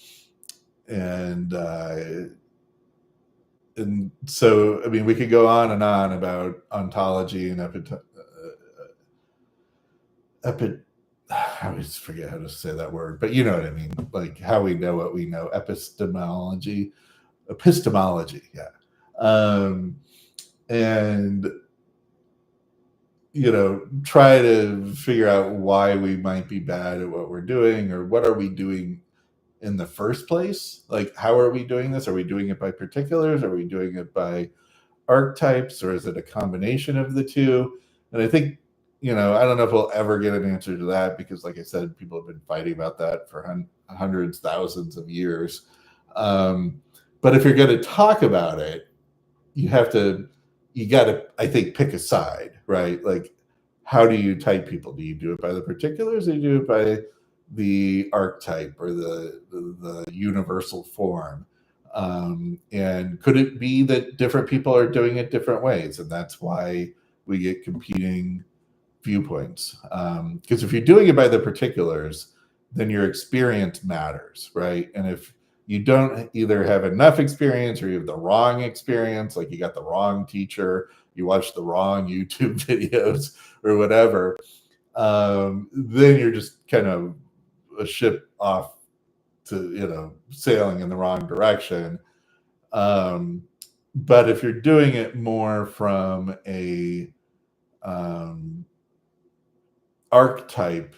so, I mean, we could go on and on about ontology and I always forget how to say that word, but you know what I mean, like how we know what we know, epistemology, yeah. And try to figure out why we might be bad at what we're doing, or what are we doing in the first place? Like, how are we doing this? Are we doing it by particulars? Are we doing it by archetypes, or is it a combination of the two? And I think, I don't know if we'll ever get an answer to that, because like I said, people have been fighting about that for hundreds, thousands of years. But if you're going to talk about it, you got to, I think, pick a side, right? Like, how do you type people? Do you do it by the particulars, or do you do it by the archetype, or the universal form? And could it be that different people are doing it different ways, and that's why we get competing viewpoints? Because if you're doing it by the particulars, then your experience matters, right? And if you don't either have enough experience, or you have the wrong experience, like you got the wrong teacher, you watched the wrong YouTube videos or whatever, then you're just kind of a ship off to, sailing in the wrong direction. But if you're doing it more from a archetype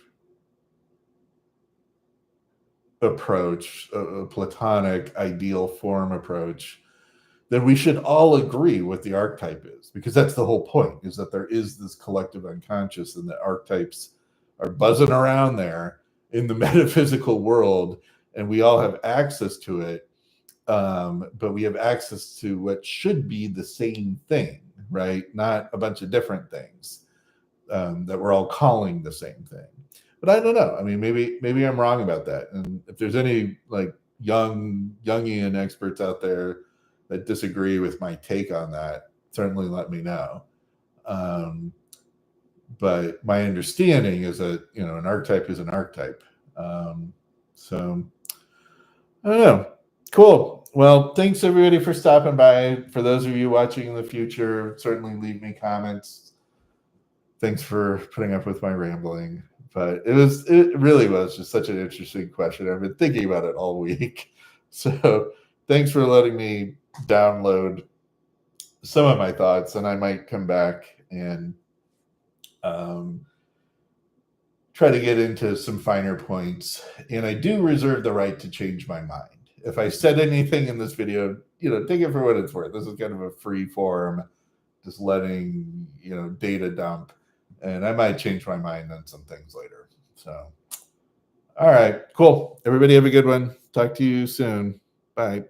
approach, a platonic ideal form approach, then we should all agree what the archetype is, because that's the whole point, is that there is this collective unconscious, and the archetypes are buzzing around there in the metaphysical world, and we all have access to it. But we have access to what should be the same thing, right? Not a bunch of different things that we're all calling the same thing. But I don't know. I mean, maybe I'm wrong about that. And if there's any like Jungian experts out there that disagree with my take on that, certainly let me know. But my understanding is that, an archetype is an archetype. So I don't know. Cool. Well, thanks everybody for stopping by. For those of you watching in the future, certainly leave me comments. Thanks for putting up with my rambling. But it really was just such an interesting question. I've been thinking about it all week. So thanks for letting me download some of my thoughts, and I might come back and try to get into some finer points. And I do reserve the right to change my mind. If I said anything in this video, take it for what it's worth. This is kind of a free form, just letting, data dump. And I might change my mind on some things later. So, all right, cool. Everybody have a good one. Talk to you soon. Bye.